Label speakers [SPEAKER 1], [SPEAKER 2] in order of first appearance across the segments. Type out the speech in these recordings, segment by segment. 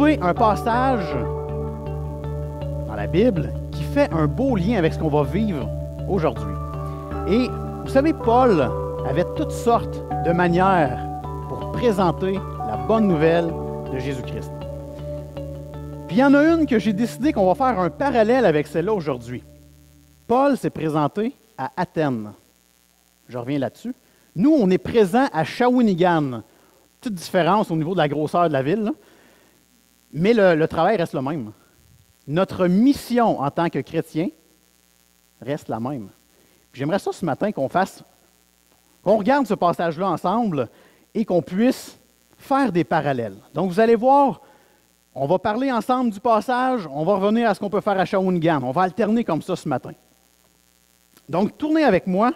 [SPEAKER 1] trouvé un passage dans la Bible qui fait un beau lien avec ce qu'on va vivre aujourd'hui. Et vous savez, Paul avait toutes sortes de manières pour présenter la bonne nouvelle de Jésus-Christ. Puis il y en a une que j'ai décidé qu'on va faire un parallèle avec celle-là aujourd'hui. Paul s'est présenté à Athènes. Je reviens là-dessus. Nous, on est présent à Shawinigan. Petite différence au niveau de la grosseur de la ville, là. Mais le travail reste le même. Notre mission en tant que chrétien reste la même. Puis j'aimerais ça ce matin qu'on regarde ce passage-là ensemble et qu'on puisse faire des parallèles. Donc vous allez voir, on va parler ensemble du passage, on va revenir à ce qu'on peut faire à Shawinigan. On va alterner comme ça ce matin. Donc tournez avec moi,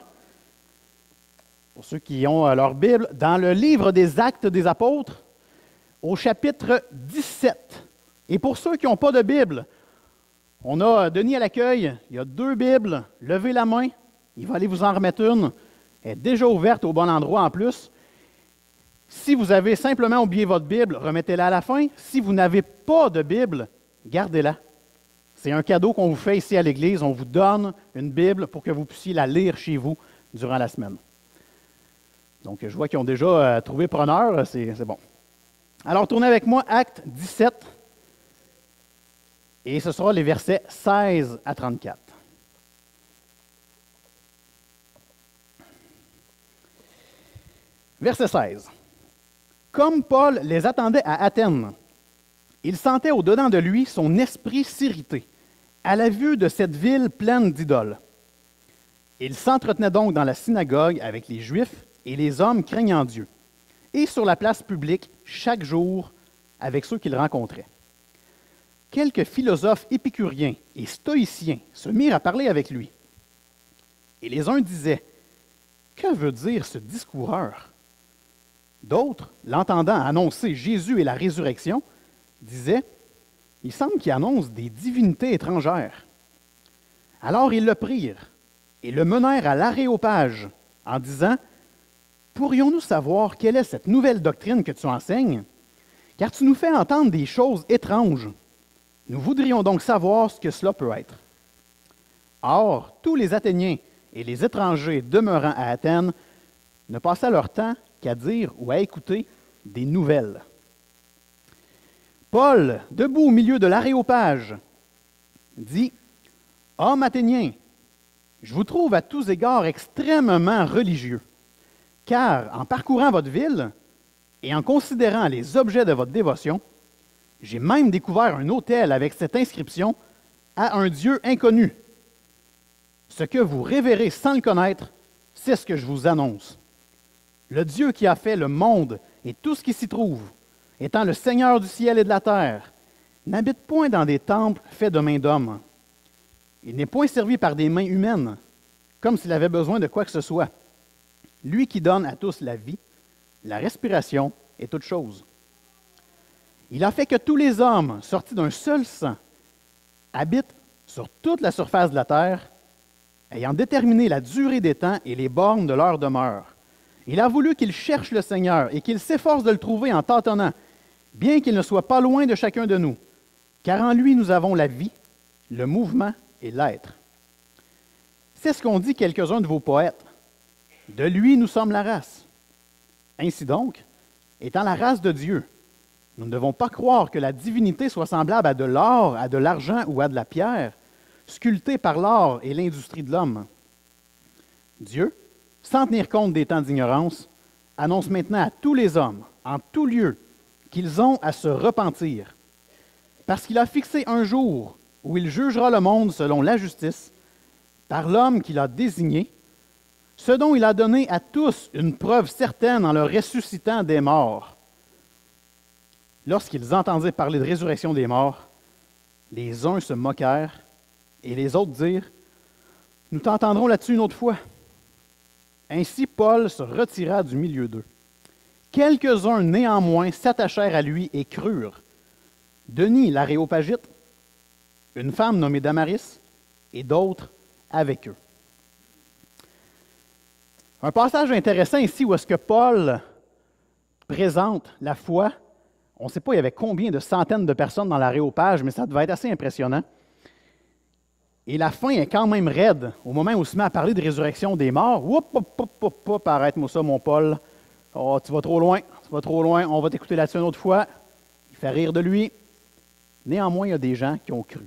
[SPEAKER 1] pour ceux qui ont leur Bible, dans le livre des Actes des Apôtres, au chapitre 17. Et pour ceux qui n'ont pas de Bible, on a Denis à l'accueil, il y a 2 Bibles, levez la main, il va aller vous en remettre une, elle est déjà ouverte au bon endroit en plus. Si vous avez simplement oublié votre Bible, remettez-la à la fin. Si vous n'avez pas de Bible, gardez-la. C'est un cadeau qu'on vous fait ici à l'Église, on vous donne une Bible pour que vous puissiez la lire chez vous durant la semaine. Donc je vois qu'ils ont déjà trouvé preneur, c'est bon. Alors, tournez avec moi, Actes 17, et ce sera les versets 16 à 34. Verset 16. Comme Paul les attendait à Athènes, il sentait au-dedans de lui son esprit s'irriter à la vue de cette ville pleine d'idoles. Il s'entretenait donc dans la synagogue avec les Juifs et les hommes craignant Dieu, et sur la place publique chaque jour avec ceux qu'il rencontrait. Quelques philosophes épicuriens et stoïciens se mirent à parler avec lui. Et les uns disaient, « Que veut dire ce discoureur? » D'autres, l'entendant annoncer Jésus et la résurrection, disaient, « Il semble qu'il annonce des divinités étrangères. » Alors ils le prirent et le menèrent à l'Aréopage en disant, « Pourrions-nous savoir quelle est cette nouvelle doctrine que tu enseignes? Car tu nous fais entendre des choses étranges. Nous voudrions donc savoir ce que cela peut être. » Or, tous les Athéniens et les étrangers demeurant à Athènes ne passaient leur temps qu'à dire ou à écouter des nouvelles. Paul, debout au milieu de l'Aréopage, dit, « Hommes athéniens, je vous trouve à tous égards extrêmement religieux, car en parcourant votre ville et en considérant les objets de votre dévotion, j'ai même découvert un autel avec cette inscription « À un Dieu inconnu ». Ce que vous révérez sans le connaître, c'est ce que je vous annonce. Le Dieu qui a fait le monde et tout ce qui s'y trouve, étant le Seigneur du ciel et de la terre, n'habite point dans des temples faits de mains d'hommes. Il n'est point servi par des mains humaines, comme s'il avait besoin de quoi que ce soit. Lui qui donne à tous la vie, la respiration et toute chose. Il a fait que tous les hommes, sortis d'un seul sang, habitent sur toute la surface de la terre, ayant déterminé la durée des temps et les bornes de leur demeure. Il a voulu qu'ils cherchent le Seigneur et qu'ils s'efforcent de le trouver en tâtonnant, bien qu'il ne soit pas loin de chacun de nous, car en lui nous avons la vie, le mouvement et l'être. C'est ce qu'ont dit quelques-uns de vos poètes. De lui nous sommes la race. Ainsi donc, étant la race de Dieu, nous ne devons pas croire que la divinité soit semblable à de l'or, à de l'argent ou à de la pierre, sculptée par l'art et l'industrie de l'homme. Dieu, sans tenir compte des temps d'ignorance, annonce maintenant à tous les hommes, en tout lieu, qu'ils ont à se repentir, parce qu'il a fixé un jour où il jugera le monde selon la justice, par l'homme qu'il a désigné, ce dont il a donné à tous une preuve certaine en le ressuscitant des morts. Lorsqu'ils entendirent parler de résurrection des morts, les uns se moquèrent et les autres dirent, « Nous t'entendrons là-dessus une autre fois. » Ainsi Paul se retira du milieu d'eux. Quelques-uns néanmoins s'attachèrent à lui et crurent. Denis l'Aréopagite, une femme nommée Damaris, et d'autres avec eux. Un passage intéressant ici où est-ce que Paul présente la foi. On ne sait pas il y avait combien de centaines de personnes dans l'aréopage, mais ça devait être assez impressionnant. Et la fin est quand même raide. Au moment où il se met à parler de résurrection des morts, arrête-moi ça, mon Paul. Oh, tu vas trop loin, on va t'écouter là-dessus une autre fois. Il fait rire de lui. Néanmoins, il y a des gens qui ont cru.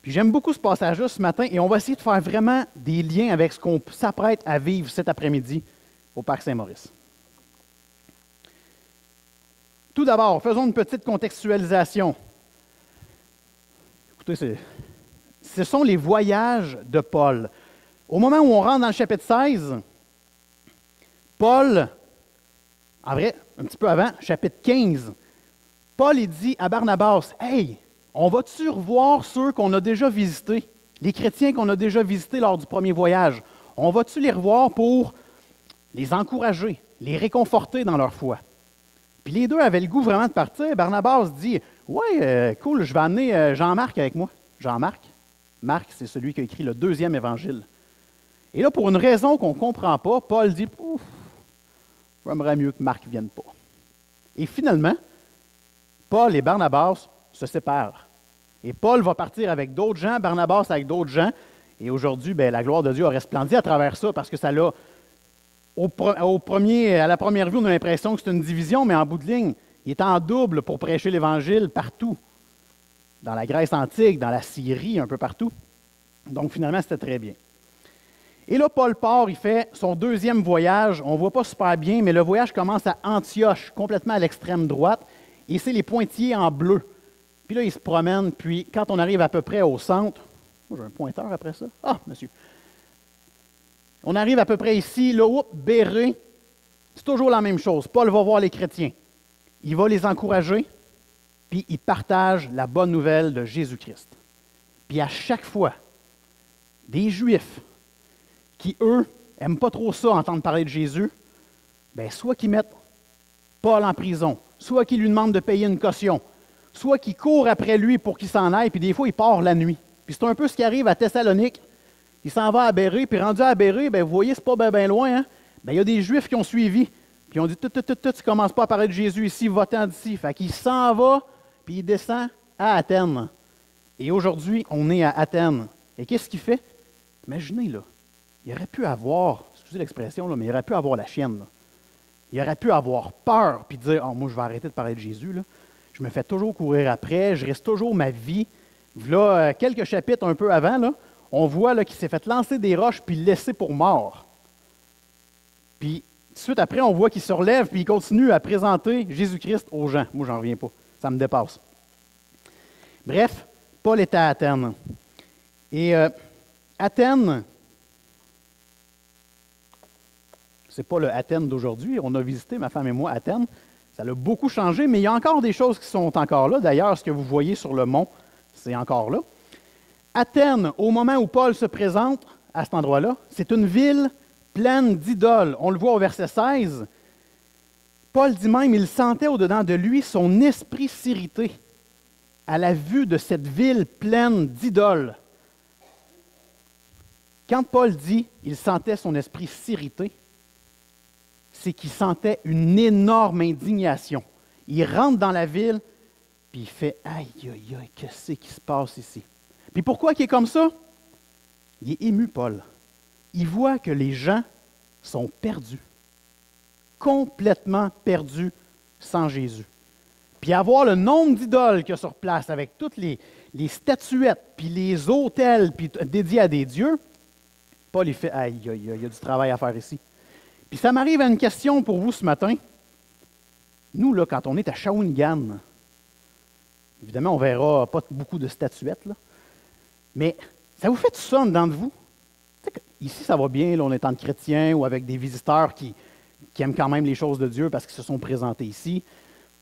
[SPEAKER 1] Puis j'aime beaucoup ce passage-là ce matin, et on va essayer de faire vraiment des liens avec ce qu'on s'apprête à vivre cet après-midi au Parc Saint-Maurice. Tout d'abord, faisons une petite contextualisation. Écoutez, ce sont les voyages de Paul. Au moment où on rentre dans le chapitre 16, Paul, en vrai, un petit peu avant, chapitre 15, Paul il dit à Barnabas, « Hey, on va-tu revoir ceux qu'on a déjà visités, les chrétiens qu'on a déjà visités lors du premier voyage? On va-tu les revoir pour les encourager, les réconforter dans leur foi? » Puis les deux avaient le goût vraiment de partir. Barnabas dit, « Ouais, cool, je vais amener Jean-Marc avec moi. » Jean-Marc, Marc, c'est celui qui a écrit le 2e évangile. Et là, pour une raison qu'on ne comprend pas, Paul dit, « Ouf, j'aimerais mieux que Marc ne vienne pas. » Et finalement, Paul et Barnabas se séparent. Et Paul va partir avec d'autres gens, Barnabas avec d'autres gens. Et aujourd'hui, la gloire de Dieu a resplendi à travers ça parce que ça l'a, à la première vue, on a l'impression que c'est une division, mais en bout de ligne, il est en double pour prêcher l'Évangile partout. Dans la Grèce antique, dans la Syrie, un peu partout. Donc finalement, c'était très bien. Et là, Paul part, il fait son 2e voyage. On ne voit pas super bien, mais le voyage commence à Antioche, complètement à l'extrême droite. Et c'est les pointillés en bleu. Puis là, il se promène, puis quand on arrive à peu près au centre, j'ai un pointeur après ça. Ah, monsieur. On arrive à peu près ici, là, Béré. C'est toujours la même chose. Paul va voir les chrétiens. Il va les encourager, puis il partage la bonne nouvelle de Jésus-Christ. Puis à chaque fois, des Juifs qui, eux, n'aiment pas trop ça, entendre parler de Jésus, soit qu'ils mettent Paul en prison, soit qu'ils lui demandent de payer une caution, soit qu'ils courent après lui pour qu'il s'en aille, puis des fois, il part la nuit. Puis c'est un peu ce qui arrive à Thessalonique. Il s'en va à Béré, puis rendu à Béré, vous voyez, c'est pas bien loin, hein? Il y a des Juifs qui ont suivi, puis ils ont dit, tu ne commences pas à parler de Jésus ici, va-t'en d'ici. Fait qu'il s'en va, puis il descend à Athènes. Et aujourd'hui, on est à Athènes. Et qu'est-ce qu'il fait? Imaginez, là, il aurait pu avoir, excusez l'expression, là, mais il aurait pu avoir la chienne, là. Il aurait pu avoir peur, puis dire, moi, je vais arrêter de parler de Jésus, là. Je me fais toujours courir après, je reste toujours ma vie. Là, quelques chapitres un peu avant, là, on voit là, qu'il s'est fait lancer des roches puis laisser pour mort. Puis, tout de suite après, on voit qu'il se relève puis il continue à présenter Jésus-Christ aux gens. Moi, j'en reviens pas. Ça me dépasse. Bref, Paul était à Athènes. Et Athènes, c'est pas le Athènes d'aujourd'hui. On a visité, ma femme et moi, Athènes. Ça a beaucoup changé, mais il y a encore des choses qui sont encore là. D'ailleurs, ce que vous voyez sur le mont, c'est encore là. Athènes, au moment où Paul se présente à cet endroit-là, c'est une ville pleine d'idoles. On le voit au verset 16. Paul dit même, il sentait au-dedans de lui son esprit s'irriter à la vue de cette ville pleine d'idoles. Quand Paul dit, il sentait son esprit s'irriter, c'est qu'il sentait une énorme indignation. Il rentre dans la ville, puis il fait « Aïe, aïe, aïe, qu'est-ce qui se passe ici? » Puis pourquoi il est comme ça? Il est ému, Paul. Il voit que les gens sont perdus, complètement perdus sans Jésus. Puis avoir le nombre d'idoles qu'il y a sur place, avec toutes les statuettes, puis les autels puis dédiés à des dieux, Paul il fait « Aïe, aïe, aïe, il y a du travail à faire ici. » Puis ça m'arrive à une question pour vous ce matin. Nous, là, quand on est à Shawinigan, évidemment, on ne verra pas beaucoup de statuettes, là, mais ça vous fait tout ça en dedans de vous? Ici, ça va bien, là, on est entre chrétiens ou avec des visiteurs qui aiment quand même les choses de Dieu parce qu'ils se sont présentés ici.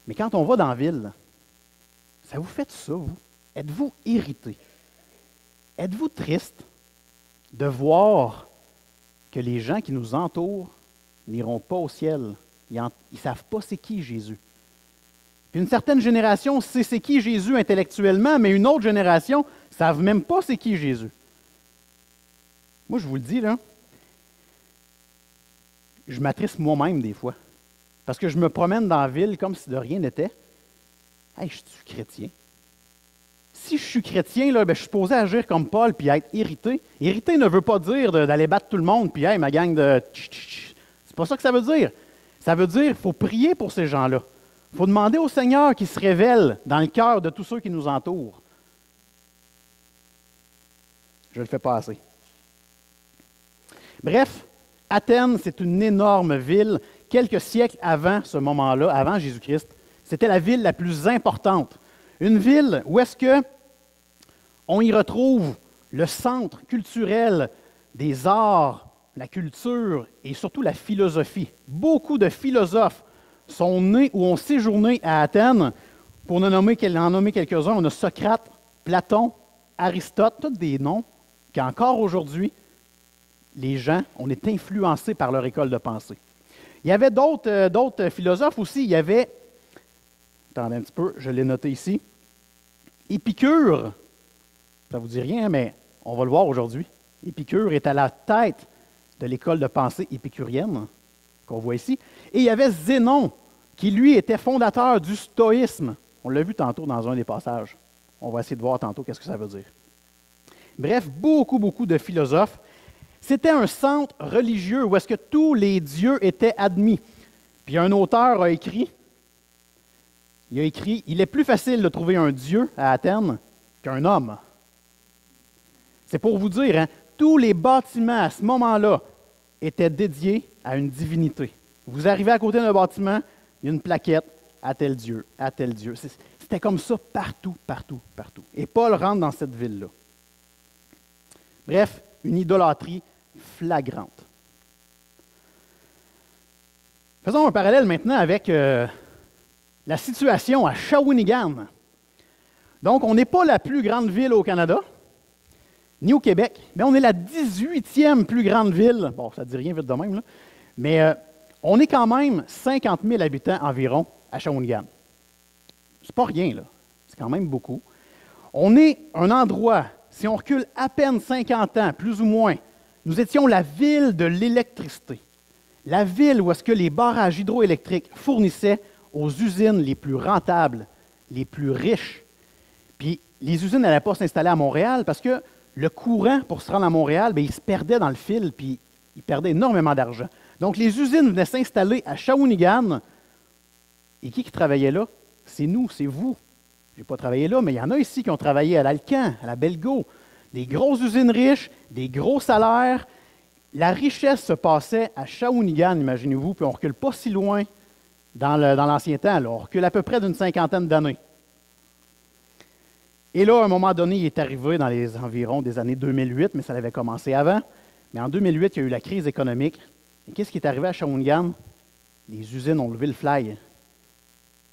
[SPEAKER 1] Mais quand on va dans la ville, ça vous fait tout ça, vous? Êtes-vous irrité? Êtes-vous triste de voir que les gens qui nous entourent n'iront pas au ciel? Ils ne savent pas c'est qui Jésus. Puis une certaine génération sait c'est qui Jésus intellectuellement, mais une autre génération ne savent même pas c'est qui Jésus. Moi, je vous le dis, là, je m'attriste moi-même des fois. Parce que je me promène dans la ville comme si de rien n'était. Hey, je suis chrétien. Si je suis chrétien, là, ben, je suis supposé agir comme Paul puis être irrité. Irrité ne veut pas dire d'aller battre tout le monde puis hey, ma gang de. C'est pas ça que ça veut dire. Ça veut dire qu'il faut prier pour ces gens-là. Il faut demander au Seigneur qu'il se révèle dans le cœur de tous ceux qui nous entourent. Je ne le fais pas assez. Bref, Athènes, c'est une énorme ville. Quelques siècles avant ce moment-là, avant Jésus-Christ, c'était la ville la plus importante. Une ville où est-ce que on y retrouve le centre culturel des arts, la culture et surtout la philosophie. Beaucoup de philosophes sont nés ou ont séjourné à Athènes. Pour en nommer quelques-uns, on a Socrate, Platon, Aristote, tous des noms qu'encore aujourd'hui, les gens, on est influencés par leur école de pensée. Il y avait d'autres philosophes aussi. Il y avait, attendez un petit peu, je l'ai noté ici, Épicure. Ça ne vous dit rien, mais on va le voir aujourd'hui. Épicure est à la tête de l'école de pensée épicurienne, qu'on voit ici. Et il y avait Zénon, qui lui était fondateur du stoïsme. On l'a vu tantôt dans un des passages. On va essayer de voir tantôt qu'est-ce que ça veut dire. Bref, beaucoup de philosophes. C'était un centre religieux où est-ce que tous les dieux étaient admis. Puis un auteur a écrit, il est plus facile de trouver un dieu à Athènes qu'un homme. C'est pour vous dire, hein, tous les bâtiments à ce moment-là étaient dédiés à une divinité. Vous arrivez à côté d'un bâtiment, il y a une plaquette, à tel dieu, à tel dieu. C'était comme ça partout. Et Paul rentre dans cette ville-là. Bref, une idolâtrie flagrante. Faisons un parallèle maintenant avec la situation à Shawinigan. Donc, on n'est pas la plus grande ville au Canada, ni au Québec, mais on est la 18e plus grande ville. Bon, ça ne dit rien vite de même, là. Mais on est quand même 50 000 habitants environ à Shawinigan. C'est pas rien, là. C'est quand même beaucoup. On est un endroit, si on recule à peine 50 ans, plus ou moins, nous étions la ville de l'électricité. La ville où est-ce que les barrages hydroélectriques fournissaient aux usines les plus rentables, les plus riches. Puis les usines n'allaient pas s'installer à Montréal parce que le courant pour se rendre à Montréal, bien, il se perdait dans le fil, puis il perdait énormément d'argent. Donc les usines venaient s'installer à Shawinigan. Et qui travaillait là? C'est nous, c'est vous. Je n'ai pas travaillé là, mais il y en a ici qui ont travaillé à l'Alcan, à la Belgo. Des grosses usines riches, des gros salaires. La richesse se passait à Shawinigan, imaginez-vous, puis on ne recule pas si loin dans l'ancien temps. Là. On recule à peu près d'une cinquantaine d'années. Et là, à un moment donné, il est arrivé dans les environs des années 2008, mais ça avait commencé avant. Mais en 2008, il y a eu la crise économique. Et qu'est-ce qui est arrivé à Shawinigan? Les usines ont levé le flag.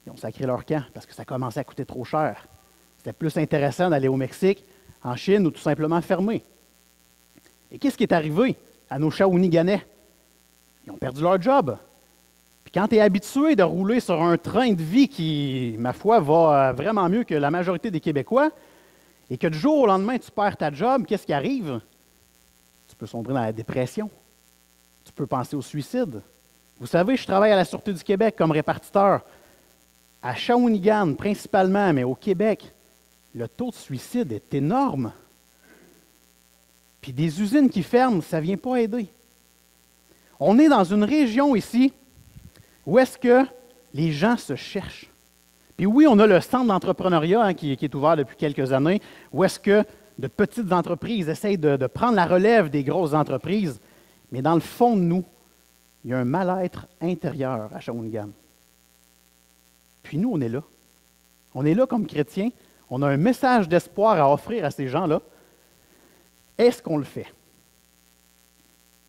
[SPEAKER 1] Ils ont sacré leur camp parce que ça commençait à coûter trop cher. C'était plus intéressant d'aller au Mexique, en Chine ou tout simplement fermer. Et qu'est-ce qui est arrivé à nos Shawiniganais? Ils ont perdu leur job. Puis quand tu es habitué de rouler sur un train de vie qui, ma foi, va vraiment mieux que la majorité des Québécois, et que du jour au lendemain, tu perds ta job, qu'est-ce qui arrive? Tu peux sombrer dans la dépression. Tu peux penser au suicide. Vous savez, je travaille à la Sûreté du Québec comme répartiteur. À Shawinigan, principalement, mais au Québec, le taux de suicide est énorme. Puis des usines qui ferment, ça ne vient pas aider. On est dans une région ici où est-ce que les gens se cherchent. Puis oui, on a le centre d'entrepreneuriat hein, qui est ouvert depuis quelques années, où est-ce que de petites entreprises essayent de prendre la relève des grosses entreprises. Mais dans le fond de nous, il y a un mal-être intérieur à Shawinigan. Puis nous, on est là. On est là comme chrétiens. On a un message d'espoir à offrir à ces gens-là. Est-ce qu'on le fait?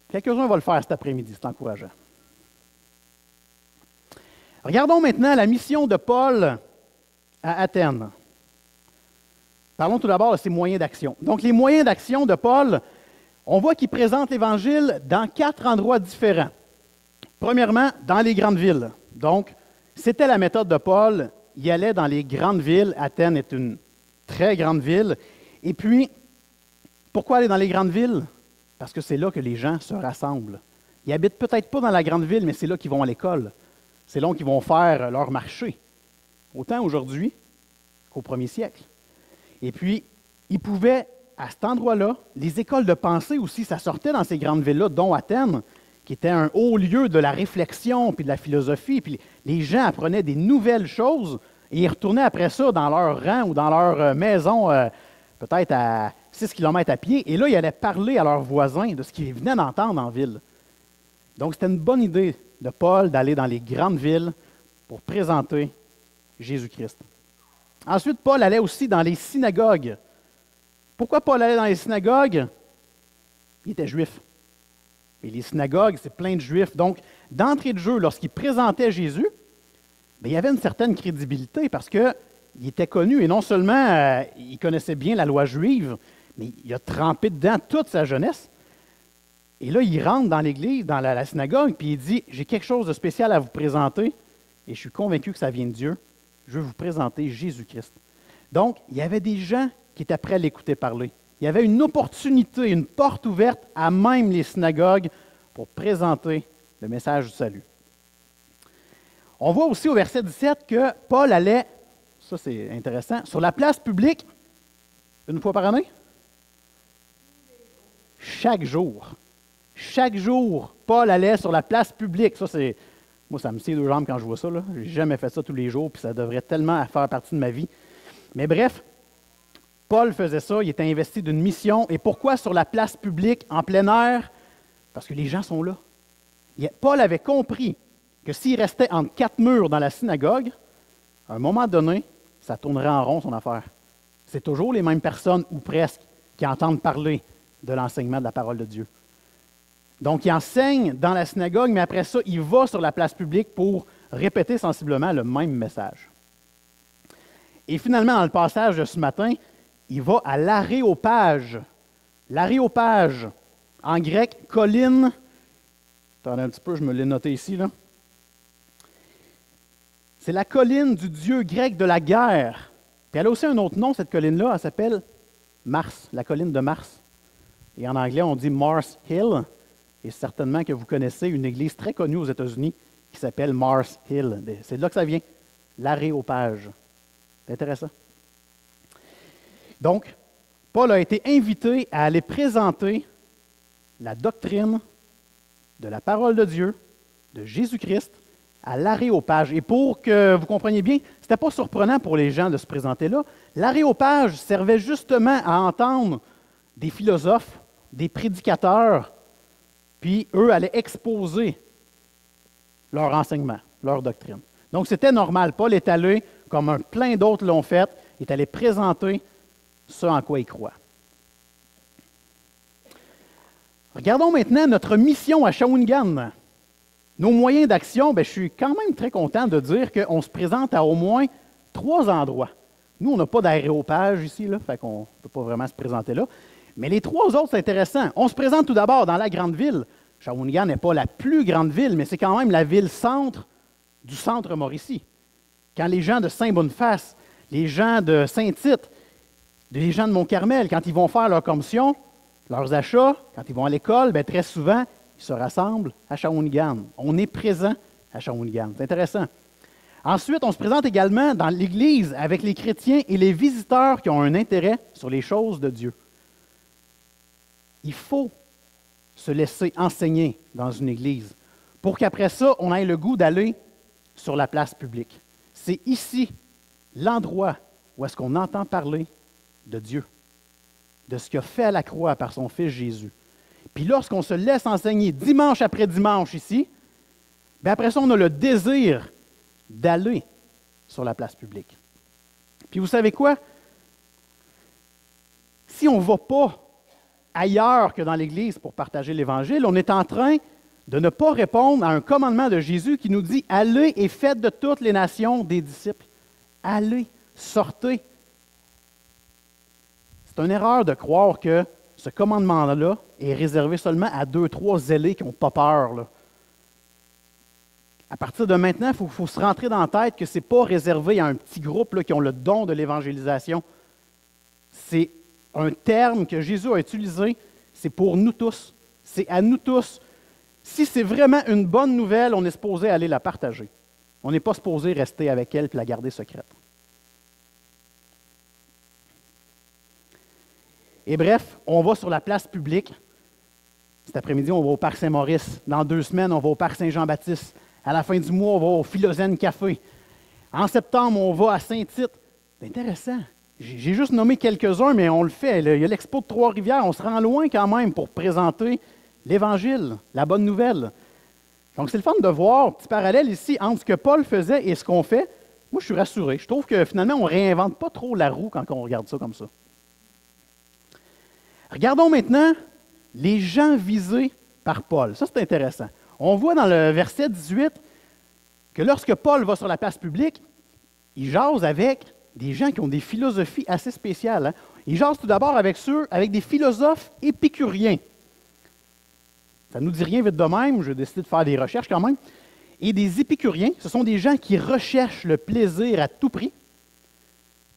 [SPEAKER 1] Quelques-uns vont le faire cet après-midi, c'est encourageant. Regardons maintenant la mission de Paul à Athènes. Parlons tout d'abord de ses moyens d'action. Donc, les moyens d'action de Paul, on voit qu'il présente l'Évangile dans 4 endroits différents. Premièrement, dans les grandes villes. Donc, c'était la méthode de Paul. Il allait dans les grandes villes. Athènes est une très grande ville. Et puis, pourquoi aller dans les grandes villes? Parce que c'est là que les gens se rassemblent. Ils habitent peut-être pas dans la grande ville, mais c'est là qu'ils vont à l'école. C'est là qu'ils vont faire leur marché. Autant aujourd'hui, jusqu'au 1er siècle. Et puis, il pouvait, à cet endroit-là, les écoles de pensée aussi, ça sortait dans ces grandes villes-là, dont Athènes, qui était un haut lieu de la réflexion puis de la philosophie. Puis les gens apprenaient des nouvelles choses et ils retournaient après ça dans leur rang ou dans leur maison, peut-être à 6 km à pied. Et là, ils allaient parler à leurs voisins de ce qu'ils venaient d'entendre en ville. Donc, c'était une bonne idée de Paul d'aller dans les grandes villes pour présenter Jésus-Christ. Ensuite, Paul allait aussi dans les synagogues. Pourquoi Paul allait dans les synagogues? Il était juif. Et les synagogues, c'est plein de juifs. Donc, d'entrée de jeu, lorsqu'il présentait Jésus, bien, il y avait une certaine crédibilité parce qu'il était connu. Et non seulement il connaissait bien la loi juive, mais il a trempé dedans toute sa jeunesse. Et là, il rentre dans l'église, dans la synagogue, puis il dit, « J'ai quelque chose de spécial à vous présenter, et je suis convaincu que ça vient de Dieu. Je veux vous présenter Jésus-Christ. » Donc, il y avait des gens qui étaient prêts à l'écouter parler. Il y avait une opportunité, une porte ouverte à même les synagogues pour présenter le message du salut. On voit aussi au verset 17 que Paul allait, ça c'est intéressant, sur la place publique, une fois par année? Chaque jour. Chaque jour, Paul allait sur la place publique. Ça, c'est. Moi, ça me scie les deux jambes quand je vois ça. Je n'ai jamais fait ça tous les jours, puis ça devrait tellement faire partie de ma vie. Mais bref, Paul faisait ça, il était investi d'une mission. Et pourquoi sur la place publique, en plein air? Parce que les gens sont là. Paul avait compris que s'il restait entre 4 murs dans la synagogue, à un moment donné, ça tournerait en rond son affaire. C'est toujours les mêmes personnes, ou presque, qui entendent parler de l'enseignement de la parole de Dieu. Donc, il enseigne dans la synagogue, mais après ça, il va sur la place publique pour répéter sensiblement le même message. Et finalement, dans le passage de ce matin, il va à l'Aréopage. L'Aréopage, en grec, colline. Attendez un petit peu, je me l'ai noté ici, là. C'est la colline du dieu grec de la guerre. Puis elle a aussi un autre nom, cette colline-là, elle s'appelle Mars, la colline de Mars. Et en anglais, on dit Mars Hill. Et certainement que vous connaissez une église très connue aux États-Unis qui s'appelle Mars Hill. C'est de là que ça vient, l'Aréopage. C'est intéressant. Donc, Paul a été invité à aller présenter la doctrine de la parole de Dieu, de Jésus-Christ, à l'Aréopage. Et pour que vous compreniez bien, ce n'était pas surprenant pour les gens de se présenter là. L'Aréopage servait justement à entendre des philosophes, des prédicateurs, puis eux allaient exposer leur enseignement, leur doctrine. Donc c'était normal. Paul est allé, comme plein d'autres l'ont fait, il est allé présenter ce en quoi il croit. Regardons maintenant notre mission à Shawinigan. Nos moyens d'action, je suis quand même très content de dire qu'on se présente à au moins 3 endroits. Nous, on n'a pas d'aréopage ici, là, fait qu'on ne peut pas vraiment se présenter là. Mais les 3 autres, c'est intéressant. On se présente tout d'abord dans la grande ville. Shawinigan n'est pas la plus grande ville, mais c'est quand même la ville-centre du centre Mauricie. Quand les gens de Saint-Boniface, les gens de Saint-Tite, les gens de Mont-Carmel, quand ils vont faire leur commission, leurs achats, quand ils vont à l'école, très souvent, ils se rassemblent à Shawinigan. On est présent à Shawinigan. C'est intéressant. Ensuite, on se présente également dans l'Église avec les chrétiens et les visiteurs qui ont un intérêt sur les choses de Dieu. Il faut se laisser enseigner dans une Église pour qu'après ça, on ait le goût d'aller sur la place publique. C'est ici l'endroit où est-ce qu'on entend parler de Dieu, de ce qu'il a fait à la croix par son Fils Jésus. Puis lorsqu'on se laisse enseigner dimanche après dimanche ici, après ça, on a le désir d'aller sur la place publique. Puis vous savez quoi? Si on ne va pas ailleurs que dans l'Église pour partager l'Évangile, on est en train de ne pas répondre à un commandement de Jésus qui nous dit « Allez et faites de toutes les nations des disciples. » Allez, sortez. C'est une erreur de croire que ce commandement-là est réservé seulement à 2-3 zélés qui n'ont pas peur, là. À partir de maintenant, il faut se rentrer dans la tête que ce n'est pas réservé à un petit groupe là, qui ont le don de l'évangélisation. C'est un terme que Jésus a utilisé, c'est pour nous tous. C'est à nous tous. Si c'est vraiment une bonne nouvelle, on est supposé aller la partager. On n'est pas supposé rester avec elle et la garder secrète. Et bref, on va sur la place publique. Cet après-midi, on va au Parc Saint-Maurice. Dans 2 semaines, on va au Parc Saint-Jean-Baptiste. À la fin du mois, on va au Philosène Café. En septembre, on va à Saint-Tite. C'est intéressant. J'ai juste nommé quelques-uns, mais on le fait. Il y a l'Expo de Trois-Rivières. On se rend loin quand même pour présenter l'Évangile, la bonne nouvelle. Donc, c'est le fun de voir, petit parallèle ici, entre ce que Paul faisait et ce qu'on fait. Moi, je suis rassuré. Je trouve que finalement, on ne réinvente pas trop la roue quand on regarde ça comme ça. Regardons maintenant les gens visés par Paul. Ça, c'est intéressant. On voit dans le verset 18 que lorsque Paul va sur la place publique, il jase avec des gens qui ont des philosophies assez spéciales. Il jase tout d'abord avec des philosophes épicuriens. Ça ne nous dit rien vite de même, j'ai décidé de faire des recherches quand même. Et des épicuriens, ce sont des gens qui recherchent le plaisir à tout prix,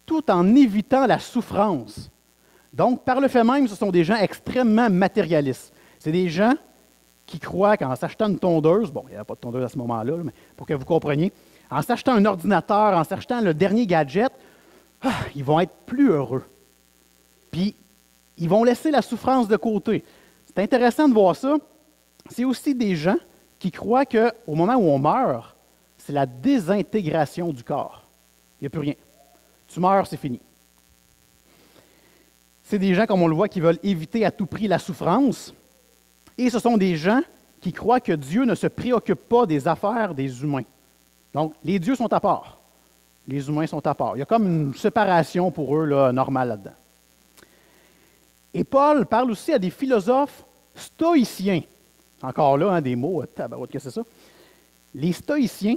[SPEAKER 1] tout en évitant la souffrance. Donc, par le fait même, ce sont des gens extrêmement matérialistes. C'est des gens qui croient qu'en s'achetant une tondeuse, bon, il n'y avait pas de tondeuse à ce moment-là, mais pour que vous compreniez, en s'achetant un ordinateur, en s'achetant le dernier gadget, ils vont être plus heureux. Puis, ils vont laisser la souffrance de côté. C'est intéressant de voir ça. C'est aussi des gens qui croient qu'au moment où on meurt, c'est la désintégration du corps. Il n'y a plus rien. Tu meurs, c'est fini. C'est des gens, comme on le voit, qui veulent éviter à tout prix la souffrance. Et ce sont des gens qui croient que Dieu ne se préoccupe pas des affaires des humains. Donc, les dieux sont à part. Les humains sont à part. Il y a comme une séparation pour eux là, normale là-dedans. Et Paul parle aussi à des philosophes stoïciens. Encore là, des mots, tabarouette, qu'est-ce que c'est ça? Les stoïciens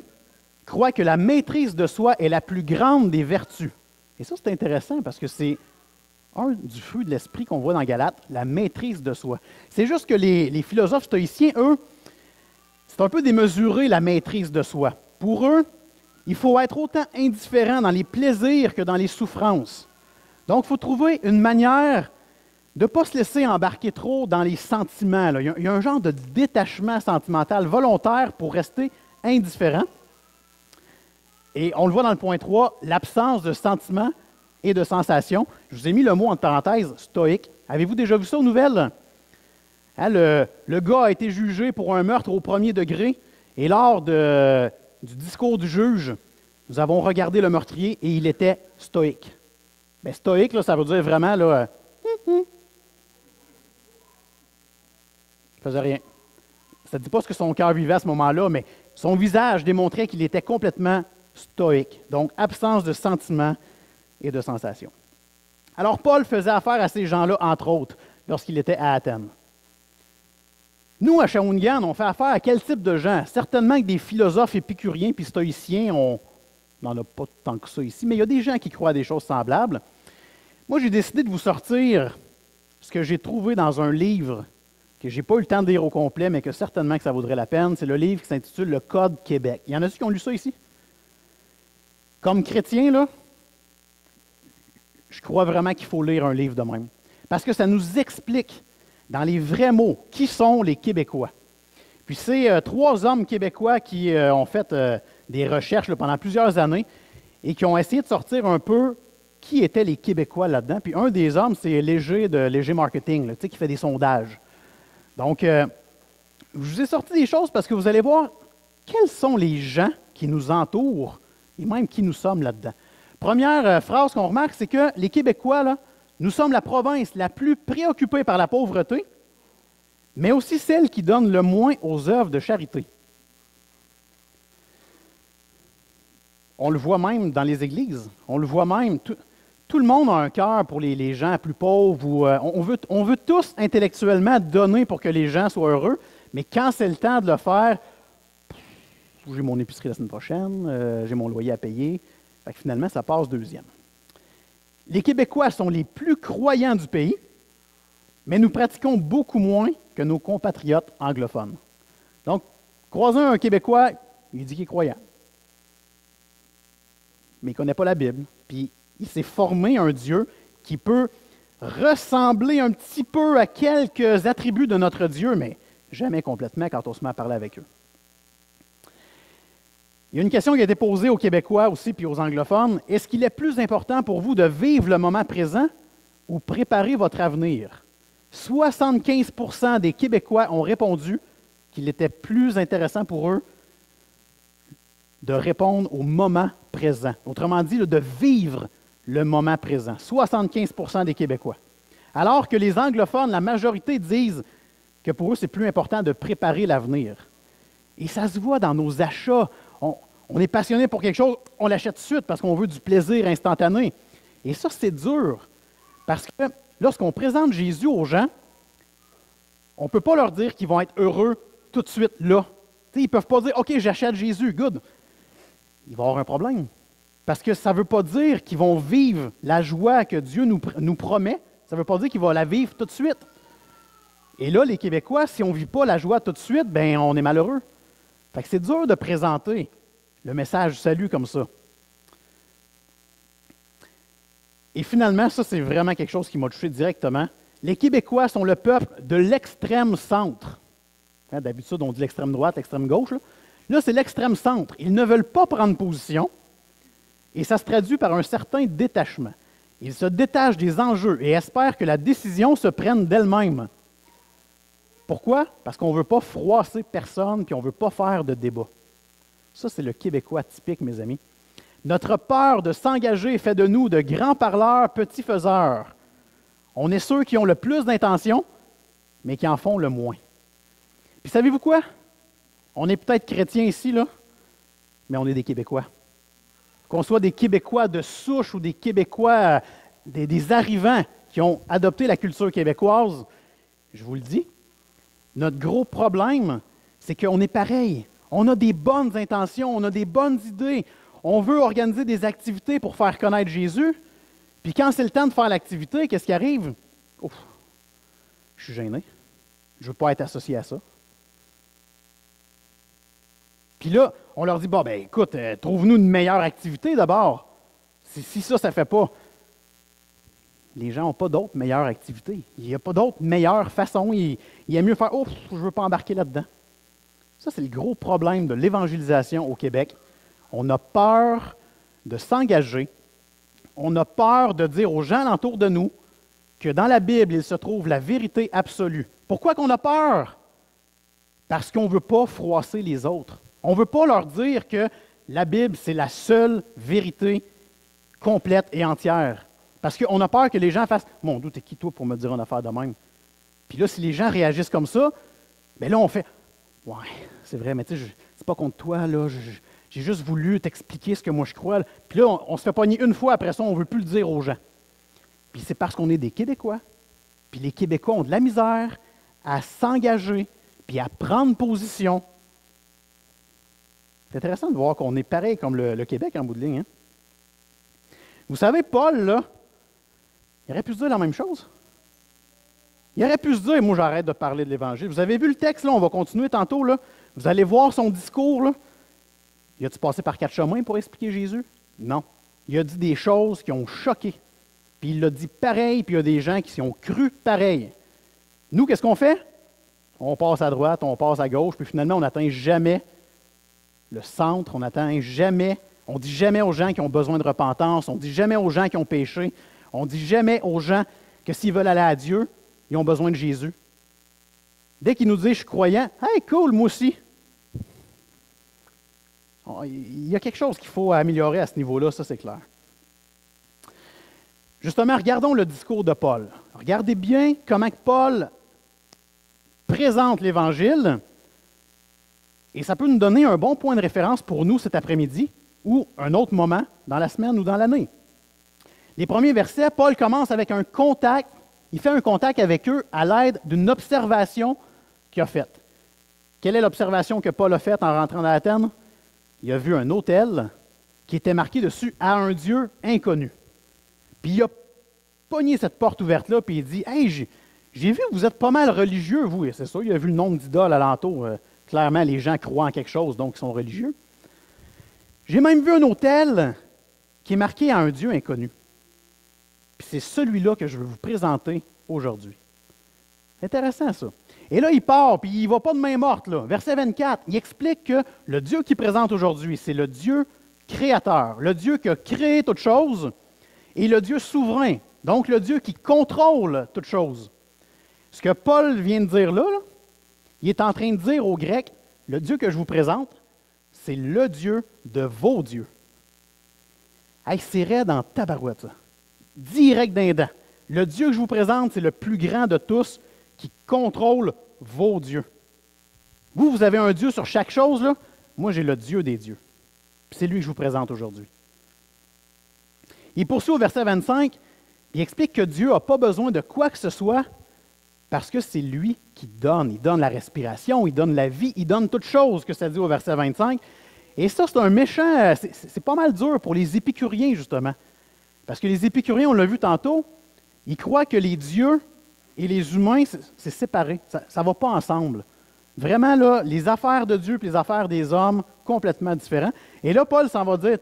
[SPEAKER 1] croient que la maîtrise de soi est la plus grande des vertus. Et ça, c'est intéressant parce que c'est un du fruit de l'esprit qu'on voit dans Galates, la maîtrise de soi. C'est juste que les philosophes stoïciens, eux, c'est un peu démesuré la maîtrise de soi. Pour eux, il faut être autant indifférent dans les plaisirs que dans les souffrances. Donc, il faut trouver une manière de ne pas se laisser embarquer trop dans les sentiments. Là. Il y a un genre de détachement sentimental volontaire pour rester indifférent. Et on le voit dans le point 3, l'absence de sentiments et de sensations. Je vous ai mis le mot entre parenthèses, stoïque. Avez-vous déjà vu ça aux nouvelles? Hein, le gars a été jugé pour un meurtre au 1er degré et lors du discours du juge, nous avons regardé le meurtrier et il était stoïque. Bien, stoïque, là, ça veut dire vraiment, là, il ne faisait rien. Ça ne dit pas ce que son cœur vivait à ce moment-là, mais son visage démontrait qu'il était complètement stoïque. Donc, absence de sentiments et de sensations. Alors, Paul faisait affaire à ces gens-là, entre autres, lorsqu'il était à Athènes. Nous, à Shawinigan, on fait affaire à quel type de gens? Certainement que des philosophes épicuriens puis stoïciens, on n'en a pas tant que ça ici, mais il y a des gens qui croient à des choses semblables. Moi, j'ai décidé de vous sortir ce que j'ai trouvé dans un livre que je n'ai pas eu le temps de lire au complet, mais que certainement que ça vaudrait la peine. C'est le livre qui s'intitule « Le Code Québec ». Il y en a-tu qui ont lu ça ici? Comme chrétien, là, je crois vraiment qu'il faut lire un livre de même. Parce que ça nous explique, dans les vrais mots, qui sont les Québécois. Puis c'est 3 hommes québécois qui ont fait des recherches là, pendant plusieurs années et qui ont essayé de sortir un peu qui étaient les Québécois là-dedans. Puis un des hommes, c'est Léger de Léger Marketing, là, qui fait des sondages. Donc, je vous ai sorti des choses parce que vous allez voir quels sont les gens qui nous entourent et même qui nous sommes là-dedans. Première phrase qu'on remarque, c'est que les Québécois, là, nous sommes la province la plus préoccupée par la pauvreté, mais aussi celle qui donne le moins aux œuvres de charité. On le voit même dans les églises. On le voit même. Tout le monde a un cœur pour les gens plus pauvres. On veut tous intellectuellement donner pour que les gens soient heureux, mais quand c'est le temps de le faire, j'ai mon épicerie la semaine prochaine, j'ai mon loyer à payer. Fait que finalement, ça passe deuxième. Les Québécois sont les plus croyants du pays, mais nous pratiquons beaucoup moins que nos compatriotes anglophones. Donc, croisez un Québécois, il dit qu'il est croyant. Mais il ne connaît pas la Bible. Puis, il s'est formé un Dieu qui peut ressembler un petit peu à quelques attributs de notre Dieu, mais jamais complètement quand on se met à parler avec eux. Il y a une question qui a été posée aux Québécois aussi puis aux anglophones. Est-ce qu'il est plus important pour vous de vivre le moment présent ou préparer votre avenir? 75% des Québécois ont répondu qu'il était plus intéressant pour eux de répondre au moment présent. Autrement dit, de vivre le moment présent. 75% des Québécois. Alors que les anglophones, la majorité, disent que pour eux, c'est plus important de préparer l'avenir. Et ça se voit dans nos achats. On est passionné pour quelque chose, on l'achète tout de suite parce qu'on veut du plaisir instantané. Et ça, c'est dur. Parce que lorsqu'on présente Jésus aux gens, on ne peut pas leur dire qu'ils vont être heureux tout de suite là. T'sais, ils ne peuvent pas dire « OK, j'achète Jésus, good ». Il va y avoir un problème. Parce que ça ne veut pas dire qu'ils vont vivre la joie que Dieu nous promet. Ça ne veut pas dire qu'ils vont la vivre tout de suite. Et là, les Québécois, si on ne vit pas la joie tout de suite, bien, on est malheureux. Fait que c'est dur de présenter le message du salut comme ça. Et finalement, ça, c'est vraiment quelque chose qui m'a touché directement. Les Québécois sont le peuple de l'extrême centre. Hein, d'habitude, on dit l'extrême droite, l'extrême gauche. Là, c'est l'extrême centre. Ils ne veulent pas prendre position et ça se traduit par un certain détachement. Ils se détachent des enjeux et espèrent que la décision se prenne d'elle-même. Pourquoi? Parce qu'on ne veut pas froisser personne et on ne veut pas faire de débat. Ça, c'est le Québécois typique, mes amis. Notre peur de s'engager fait de nous de grands parleurs, petits faiseurs. On est ceux qui ont le plus d'intentions, mais qui en font le moins. Puis savez-vous quoi? On est peut-être chrétiens ici, là, mais on est des Québécois. Qu'on soit des Québécois de souche ou des Québécois, des arrivants qui ont adopté la culture québécoise, je vous le dis, notre gros problème, c'est qu'on est pareil. On a des bonnes intentions, on a des bonnes idées. On veut organiser des activités pour faire connaître Jésus. Puis quand c'est le temps de faire l'activité, qu'est-ce qui arrive? Ouf, je suis gêné. Je ne veux pas être associé à ça. Puis là, on leur dit, bon, ben écoute, trouve-nous une meilleure activité d'abord. Si ça ne fait pas. Les gens n'ont pas d'autres meilleures activités. Il n'y a pas d'autres meilleures façons. Il y a mieux faire, oh, je ne veux pas embarquer là-dedans. Ça, c'est le gros problème de l'évangélisation au Québec. On a peur de s'engager. On a peur de dire aux gens alentour de nous que dans la Bible, il se trouve la vérité absolue. Pourquoi qu'on a peur? Parce qu'on ne veut pas froisser les autres. On ne veut pas leur dire que la Bible, c'est la seule vérité complète et entière. Parce qu'on a peur que les gens fassent « Mon Dieu, t'es qui toi pour me dire une affaire de même? » Puis là, si les gens réagissent comme ça, bien là, on fait « Ouais, c'est vrai, mais tu sais, c'est pas contre toi, là, j'ai juste voulu t'expliquer ce que moi je crois. » Puis là, on se fait pogner une fois, après ça, on ne veut plus le dire aux gens. Puis c'est parce qu'on est des Québécois. Puis les Québécois ont de la misère à s'engager, puis à prendre position. C'est intéressant de voir qu'on est pareil comme le Québec en bout de ligne. Hein? Vous savez, Paul, là, il aurait pu se dire la même chose. Il aurait pu se dire, moi j'arrête de parler de l'Évangile. Vous avez vu le texte, là, on va continuer tantôt. Là. Vous allez voir son discours. Là. Il a-tu passé par 4 chemins pour expliquer Jésus? Non. Il a dit des choses qui ont choqué. Puis il l'a dit pareil, puis il y a des gens qui s'y ont cru pareil. Nous, qu'est-ce qu'on fait? On passe à droite, on passe à gauche, puis finalement, on n'atteint jamais le centre, on n'atteint jamais, on ne dit jamais aux gens qui ont besoin de repentance, on ne dit jamais aux gens qui ont péché, on ne dit jamais aux gens que s'ils veulent aller à Dieu, ils ont besoin de Jésus. Dès qu'ils nous disent « je suis croyant », « hey, cool, moi aussi ». Il y a quelque chose qu'il faut améliorer à ce niveau-là, ça c'est clair. Justement, regardons le discours de Paul. Regardez bien comment Paul présente l'Évangile, et ça peut nous donner un bon point de référence pour nous cet après-midi ou un autre moment dans la semaine ou dans l'année. Les premiers versets, Paul commence avec un contact. Il fait un contact avec eux à l'aide d'une observation qu'il a faite. Quelle est l'observation que Paul a faite en rentrant dans Athènes? Il a vu un autel qui était marqué dessus « à un Dieu inconnu ». Puis il a pogné cette porte ouverte-là, puis il dit « Hey, j'ai vu que vous êtes pas mal religieux, vous. » C'est ça, il a vu le nombre d'idoles alentour. Clairement, les gens croient en quelque chose, donc ils sont religieux. J'ai même vu un autel qui est marqué à un Dieu inconnu. Puis c'est celui-là que je veux vous présenter aujourd'hui. C'est intéressant, ça. Et là, il part, puis il ne va pas de main morte. Là. Verset 24, il explique que le Dieu qu'il présente aujourd'hui, c'est le Dieu créateur, le Dieu qui a créé toutes choses, et le Dieu souverain, Donc, le Dieu qui contrôle toutes choses. Ce que Paul vient de dire là, il est en train de dire aux Grecs, le Dieu que je vous présente, c'est le Dieu de vos dieux. Hey, c'est raide en tabarouette, ça. Direct d'un dent. Le Dieu que je vous présente, c'est le plus grand de tous qui contrôle vos dieux. Vous avez un Dieu sur chaque chose, là. Moi, j'ai le Dieu des dieux. Puis c'est lui que je vous présente aujourd'hui. Il poursuit au verset 25, il explique que Dieu n'a pas besoin de quoi que ce soit parce que c'est lui qui donne. Il donne la respiration, il donne la vie, il donne toute chose, que ça dit au verset 25. Et ça, c'est un méchant, c'est pas mal dur pour les épicuriens, justement. Parce que les épicuriens, on l'a vu tantôt, ils croient que les dieux et les humains, c'est séparé. Ça ne va pas ensemble. Vraiment, là, les affaires de Dieu et les affaires des hommes, complètement différents. Et là, Paul s'en va dire,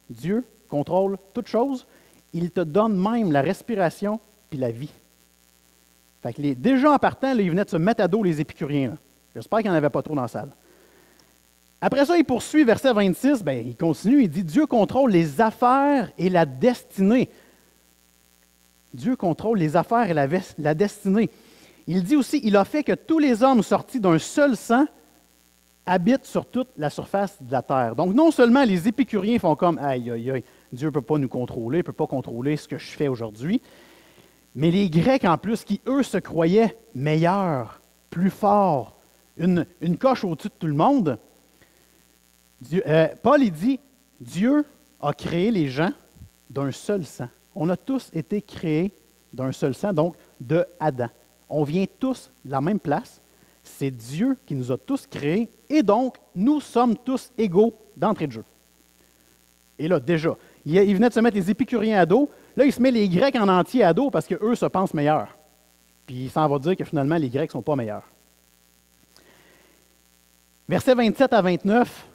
[SPEAKER 1] Dieu contrôle toutes choses. Il te donne même la respiration puis la vie. Fait que déjà en partant, là, ils venaient de se mettre à dos les épicuriens. Là. J'espère qu'il n'y en avait pas trop dans la salle. Après ça, il poursuit, verset 26, il continue, il dit, Dieu contrôle les affaires et la destinée. Dieu contrôle les affaires et la destinée. Il dit aussi, il a fait que tous les hommes sortis d'un seul sang habitent sur toute la surface de la terre. Donc, non seulement les épicuriens font comme, aïe, aïe, aïe, Dieu ne peut pas nous contrôler, il ne peut pas contrôler ce que je fais aujourd'hui, mais les Grecs, en plus, qui, eux, se croyaient meilleurs, plus forts, une coche au-dessus de tout le monde, Paul, il dit, Dieu a créé les gens d'un seul sang. On a tous été créés d'un seul sang, donc de Adam. On vient tous de la même place. C'est Dieu qui nous a tous créés et donc nous sommes tous égaux d'entrée de jeu. Et là, déjà, il venait de se mettre les épicuriens à dos. Là, il se met les Grecs en entier à dos parce qu'eux se pensent meilleurs. Puis il s'en va dire que finalement, les Grecs ne sont pas meilleurs. Versets 27 à 29,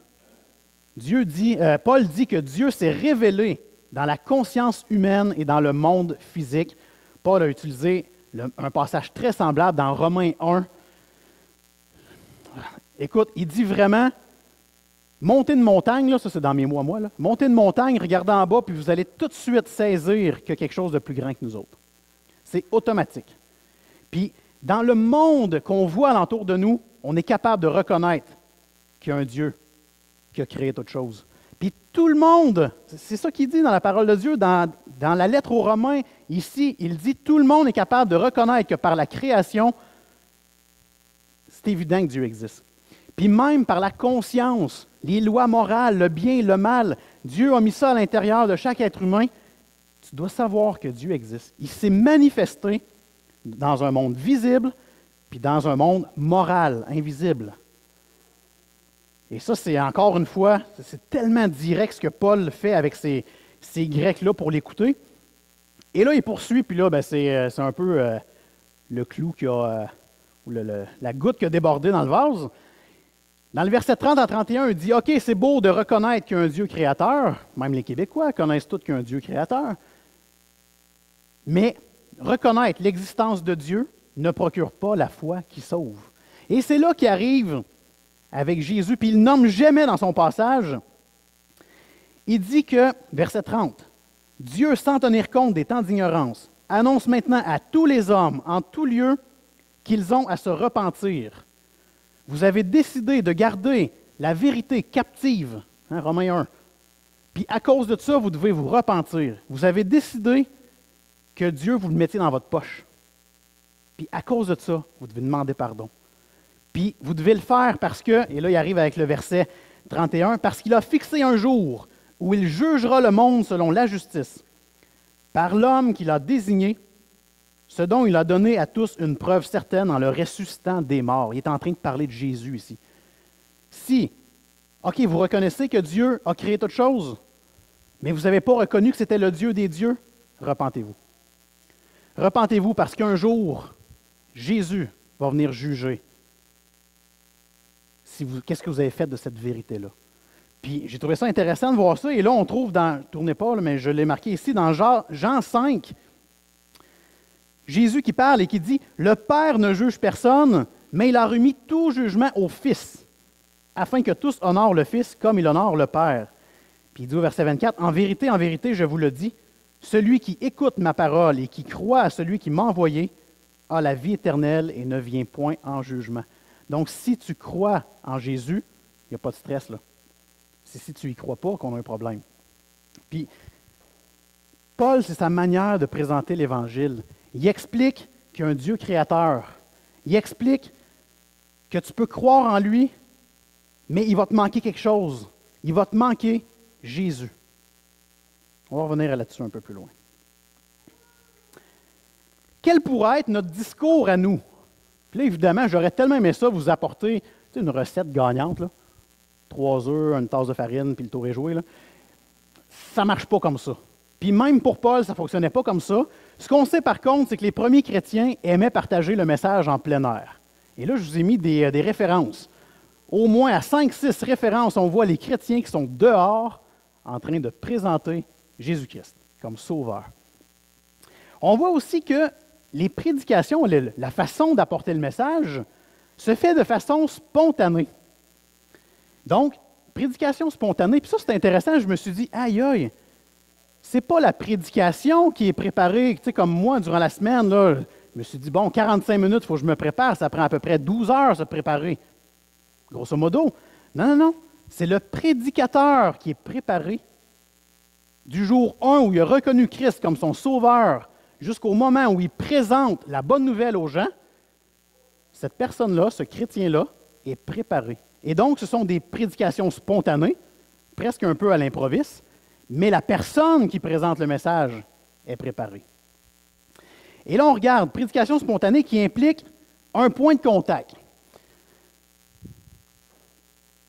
[SPEAKER 1] Paul dit que Dieu s'est révélé dans la conscience humaine et dans le monde physique. Paul a utilisé un passage très semblable dans Romains 1. Écoute, il dit vraiment, montez une montagne, là, ça c'est dans mes moi, là. Montez une montagne, regardez en bas, puis vous allez tout de suite saisir qu'il y a quelque chose de plus grand que nous autres. C'est automatique. Puis, dans le monde qu'on voit alentour de nous, on est capable de reconnaître qu'il y a un Dieu qui a créé toute chose. Puis tout le monde, c'est ça qu'il dit dans la parole de Dieu, dans la lettre aux Romains, ici, il dit tout le monde est capable de reconnaître que par la création, c'est évident que Dieu existe. Puis même par la conscience, les lois morales, le bien et le mal, Dieu a mis ça à l'intérieur de chaque être humain. Tu dois savoir que Dieu existe. Il s'est manifesté dans un monde visible, puis dans un monde moral, invisible. Et ça, c'est encore une fois, c'est tellement direct ce que Paul fait avec ces Grecs-là pour l'écouter. Et là, il poursuit, puis là, c'est un peu le clou qui a, ou la goutte qui a débordé dans le vase. Dans le verset 30 à 31, il dit, OK, c'est beau de reconnaître qu'il y a un Dieu créateur, même les Québécois connaissent tous qu'il y a un Dieu créateur, mais reconnaître l'existence de Dieu ne procure pas la foi qui sauve. Et c'est là qu'il arrive avec Jésus, puis il ne nomme jamais dans son passage. Il dit que, verset 30, Dieu, sans tenir compte des temps d'ignorance, annonce maintenant à tous les hommes, en tout lieu, qu'ils ont à se repentir. Vous avez décidé de garder la vérité captive, Romains 1, puis à cause de ça, vous devez vous repentir. Vous avez décidé que Dieu vous le mettiez dans votre poche. Puis à cause de ça, vous devez demander pardon. Puis vous devez le faire parce que, et là il arrive avec le verset 31, parce qu'il a fixé un jour où il jugera le monde selon la justice, par l'homme qu'il a désigné, ce dont il a donné à tous une preuve certaine en le ressuscitant des morts. Il est en train de parler de Jésus ici. Si, OK, vous reconnaissez que Dieu a créé toute chose, mais vous n'avez pas reconnu que c'était le Dieu des dieux, repentez-vous. Repentez-vous parce qu'un jour, Jésus va venir juger. Qu'est-ce que vous avez fait de cette vérité-là? Puis j'ai trouvé ça intéressant de voir ça, et là on trouve dans, tournez pas, mais je l'ai marqué ici, dans Jean 5, Jésus qui parle et qui dit, « Le Père ne juge personne, mais il a remis tout jugement au Fils, afin que tous honorent le Fils comme il honore le Père. » Puis il dit au verset 24, « En vérité, je vous le dis, Celui qui écoute ma parole et qui croit à celui qui m'a envoyé a la vie éternelle et ne vient point en jugement. Donc, si tu crois en Jésus, il n'y a pas de stress là. C'est si tu n'y crois pas qu'on a un problème. Puis, Paul, c'est sa manière de présenter l'Évangile. Il explique qu'il y a un Dieu créateur. Il explique que tu peux croire en lui, mais il va te manquer quelque chose. Il va te manquer Jésus. On va revenir là-dessus un peu plus loin. Quel pourrait être notre discours à nous? Puis là, évidemment, j'aurais tellement aimé ça, vous apporter une recette gagnante, là. 3 œufs, une tasse de farine, puis le tour est joué. Là. Ça ne marche pas comme ça. Puis même pour Paul, ça ne fonctionnait pas comme ça. Ce qu'on sait par contre, c'est que les premiers chrétiens aimaient partager le message en plein air. Et là, je vous ai mis des références. Au moins à 5-6 références, on voit les chrétiens qui sont dehors en train de présenter Jésus-Christ comme sauveur. On voit aussi que les prédications, la façon d'apporter le message, se fait de façon spontanée. Donc, prédication spontanée, puis ça c'est intéressant, je me suis dit, aïe aïe, c'est pas la prédication qui est préparée, tu sais, comme moi durant la semaine, là, je me suis dit, bon, 45 minutes, il faut que je me prépare, ça prend à peu près 12 heures se préparer. Grosso modo. Non, c'est le prédicateur qui est préparé du jour 1 où il a reconnu Christ comme son sauveur jusqu'au moment où il présente la bonne nouvelle aux gens. Cette personne-là, ce chrétien-là, est préparé. Et donc, ce sont des prédications spontanées, presque un peu à l'improviste, mais la personne qui présente le message est préparée. Et là, on regarde, prédication spontanée qui implique un point de contact.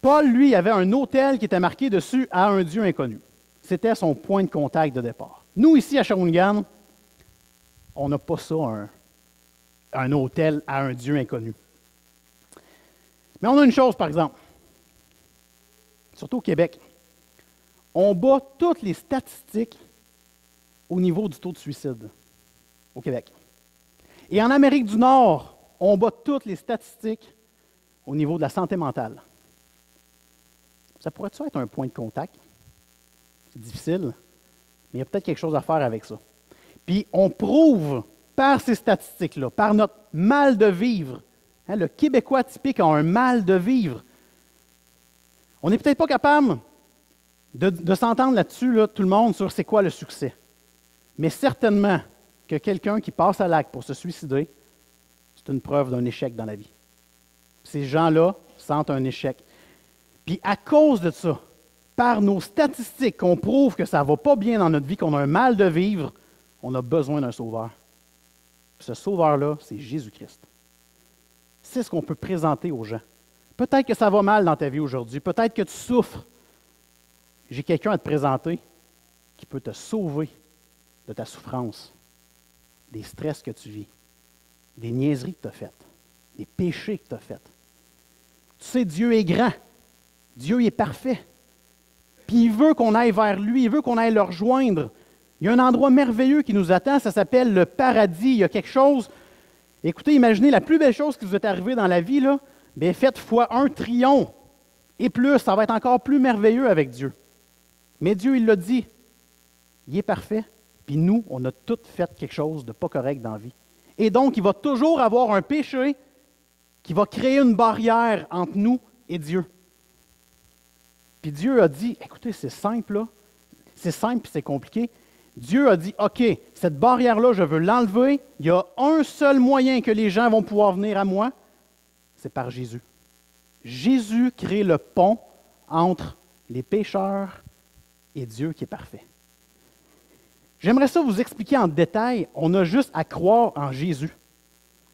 [SPEAKER 1] Paul, lui, avait un autel qui était marqué dessus à un Dieu inconnu. C'était son point de contact de départ. Nous, ici, à Shawinigan, on n'a pas ça, un autel à un Dieu inconnu. Mais on a une chose, par exemple, surtout au Québec, on bat toutes les statistiques au niveau du taux de suicide au Québec. Et en Amérique du Nord, on bat toutes les statistiques au niveau de la santé mentale. Ça pourrait-tu être un point de contact? C'est difficile, mais il y a peut-être quelque chose à faire avec ça. Puis on prouve par ces statistiques-là, par notre mal de vivre, hein, le Québécois typique a un mal de vivre. On n'est peut-être pas capable de s'entendre là-dessus, là, tout le monde, sur c'est quoi le succès. Mais certainement que quelqu'un qui passe à l'acte pour se suicider, c'est une preuve d'un échec dans la vie. Ces gens-là sentent un échec. Puis à cause de ça, par nos statistiques, qu'on prouve que ça ne va pas bien dans notre vie, qu'on a un mal de vivre, on a besoin d'un sauveur. Ce sauveur-là, c'est Jésus-Christ. C'est ce qu'on peut présenter aux gens. Peut-être que ça va mal dans ta vie aujourd'hui, peut-être que tu souffres. J'ai quelqu'un à te présenter qui peut te sauver de ta souffrance, des stress que tu vis, des niaiseries que tu as faites, des péchés que tu as faits. Tu sais, Dieu est grand. Dieu est parfait. Puis il veut qu'on aille vers lui, il veut qu'on aille le rejoindre. Il y a un endroit merveilleux qui nous attend, ça s'appelle le paradis. Il y a quelque chose, écoutez, imaginez la plus belle chose qui vous est arrivée dans la vie, là, bien faites fois 1 trillion. Et plus, ça va être encore plus merveilleux avec Dieu. Mais Dieu, il l'a dit, il est parfait. Puis nous, on a tous fait quelque chose de pas correct dans la vie. Et donc, il va toujours avoir un péché qui va créer une barrière entre nous et Dieu. Puis Dieu a dit, écoutez, c'est simple, là. C'est simple et c'est compliqué. Dieu a dit, OK, cette barrière-là, je veux l'enlever. Il y a un seul moyen que les gens vont pouvoir venir à moi, c'est par Jésus. Jésus crée le pont entre les pécheurs et Dieu qui est parfait. J'aimerais ça vous expliquer en détail. On a juste à croire en Jésus.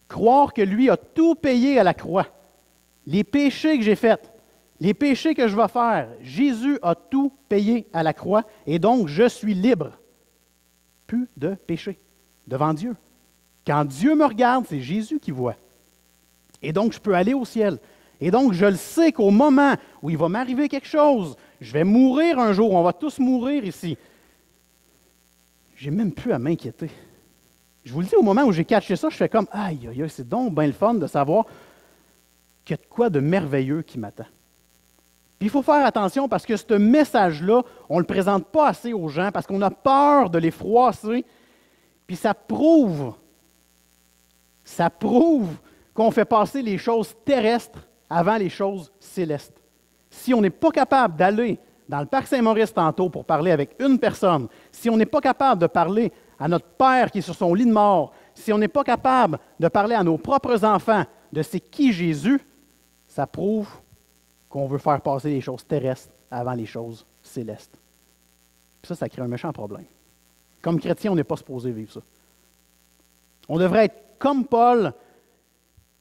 [SPEAKER 1] Croire que lui a tout payé à la croix. Les péchés que j'ai faits, les péchés que je vais faire, Jésus a tout payé à la croix et donc je suis libre. Plus de péché devant Dieu. Quand Dieu me regarde, c'est Jésus qui voit. Et donc je peux aller au ciel. Et donc je le sais qu'au moment où il va m'arriver quelque chose, je vais mourir un jour, on va tous mourir ici. J'ai même plus à m'inquiéter. Je vous le dis, au moment où j'ai catché ça, je fais comme, aïe, aïe, c'est donc bien le fun de savoir qu'il y a de quoi de merveilleux qui m'attend. Puis il faut faire attention parce que ce message-là, on ne le présente pas assez aux gens parce qu'on a peur de les froisser. Puis ça prouve qu'on fait passer les choses terrestres avant les choses célestes. Si on n'est pas capable d'aller dans le parc Saint-Maurice tantôt pour parler avec une personne, si on n'est pas capable de parler à notre père qui est sur son lit de mort, si on n'est pas capable de parler à nos propres enfants de c'est qui Jésus, ça prouve qu'on veut faire passer les choses terrestres avant les choses célestes. Puis ça crée un méchant problème. Comme chrétien, on n'est pas supposé vivre ça. On devrait être comme Paul,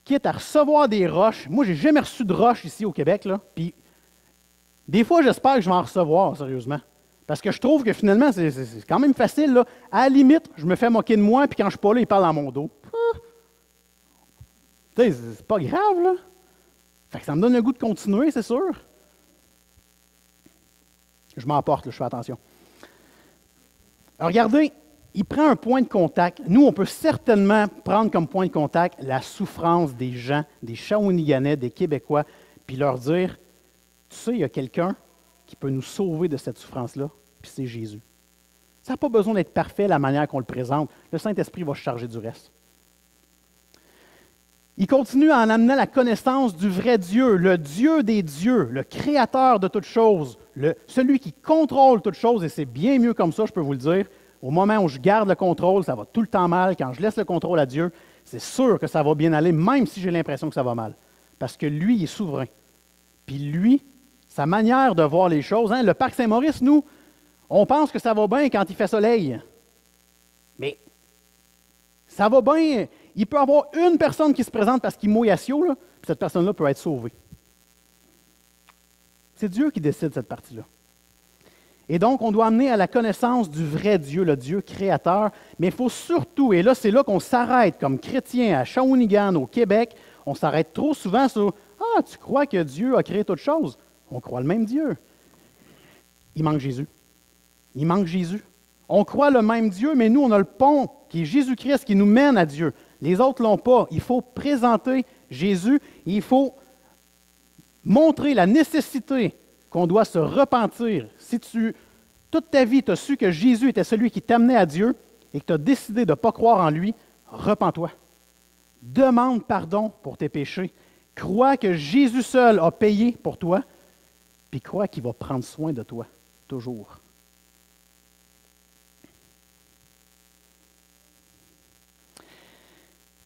[SPEAKER 1] quitte à recevoir des roches. Moi, je n'ai jamais reçu de roches ici au Québec, là. Puis des fois, j'espère que je vais en recevoir, sérieusement. Parce que je trouve que finalement, c'est quand même facile, là. À la limite, je me fais moquer de moi, puis quand je ne suis pas là, il parle dans mon dos. Tu sais, c'est pas grave, là. Fait que ça me donne le goût de continuer, c'est sûr. Je m'emporte, là, je fais attention. Alors, regardez, il prend un point de contact. Nous, on peut certainement prendre comme point de contact la souffrance des gens, des Shawiniganais, des Québécois, puis leur dire, tu sais, il y a quelqu'un qui peut nous sauver de cette souffrance-là, puis c'est Jésus. Ça n'a pas besoin d'être parfait la manière qu'on le présente. Le Saint-Esprit va se charger du reste. Il continue en amenant la connaissance du vrai Dieu, le Dieu des dieux, le créateur de toutes choses, celui qui contrôle toutes choses, et c'est bien mieux comme ça, je peux vous le dire. Au moment où je garde le contrôle, ça va tout le temps mal. Quand je laisse le contrôle à Dieu, c'est sûr que ça va bien aller, même si j'ai l'impression que ça va mal. Parce que lui, il est souverain. Puis lui, sa manière de voir les choses, le parc Saint-Maurice, nous, on pense que ça va bien quand il fait soleil. Mais ça va bien. Il peut y avoir une personne qui se présente parce qu'il mouille à Sio, là, puis cette personne-là peut être sauvée. C'est Dieu qui décide cette partie-là. Et donc, on doit amener à la connaissance du vrai Dieu, le Dieu créateur, mais il faut surtout, et là, c'est là qu'on s'arrête comme chrétien à Shawinigan, au Québec, on s'arrête trop souvent sur « Ah, tu crois que Dieu a créé toute chose? » On croit le même Dieu. Il manque Jésus. Il manque Jésus. On croit le même Dieu, mais nous, on a le pont qui est Jésus-Christ qui nous mène à Dieu. Les autres ne l'ont pas. Il faut présenter Jésus. Il faut montrer la nécessité qu'on doit se repentir. Si toute ta vie, tu as su que Jésus était celui qui t'amenait à Dieu et que tu as décidé de ne pas croire en lui, repens-toi. Demande pardon pour tes péchés. Crois que Jésus seul a payé pour toi, puis crois qu'il va prendre soin de toi, toujours.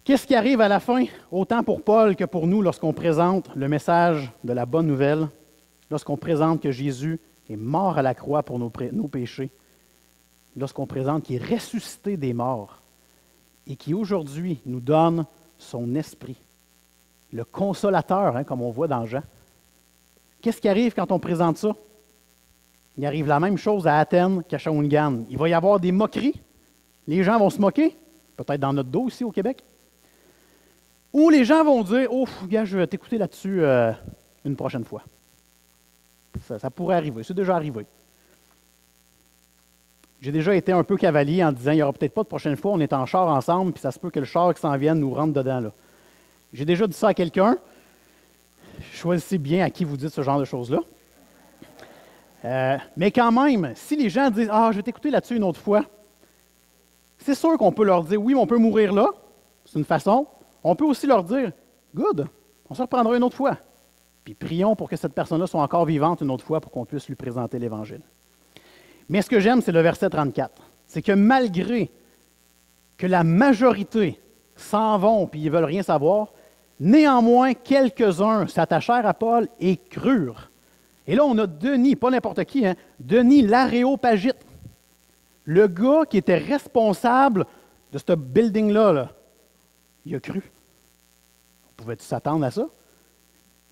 [SPEAKER 1] Qu'est-ce qui arrive à la fin, autant pour Paul que pour nous, lorsqu'on présente le message de la bonne nouvelle, lorsqu'on présente que Jésus est mort à la croix pour nos péchés, lorsqu'on présente qu'il est ressuscité des morts et qui aujourd'hui nous donne son esprit, le consolateur, comme on voit dans Jean. Qu'est-ce qui arrive quand on présente ça? Il arrive la même chose à Athènes qu'à Shawinigan. Il va y avoir des moqueries. Les gens vont se moquer, peut-être dans notre dos ici au Québec. Ou les gens vont dire « Oh, gars, je vais t'écouter là-dessus une prochaine fois. » Ça pourrait arriver, c'est déjà arrivé. J'ai déjà été un peu cavalier en disant « Il n'y aura peut-être pas de prochaine fois, on est en char ensemble, puis ça se peut que le char qui s'en vienne nous rentre dedans. » là. J'ai déjà dit ça à quelqu'un. Choisissez bien à qui vous dites ce genre de choses-là. Mais quand même, si les gens disent « Ah, je vais t'écouter là-dessus une autre fois », c'est sûr qu'on peut leur dire « Oui, mais on peut mourir là. » C'est une façon. On peut aussi leur dire « Good, on se reprendra une autre fois. » Puis prions pour que cette personne-là soit encore vivante une autre fois pour qu'on puisse lui présenter l'Évangile. Mais ce que j'aime, c'est le verset 34. C'est que malgré que la majorité s'en vont puis ils ne veulent rien savoir, néanmoins, quelques-uns s'attachèrent à Paul et crurent. Et là, on a Denis, pas n'importe qui, Denis l'Aréopagite, le gars qui était responsable de ce building-là. Là. Il a cru. On pouvait-tu s'attendre à ça?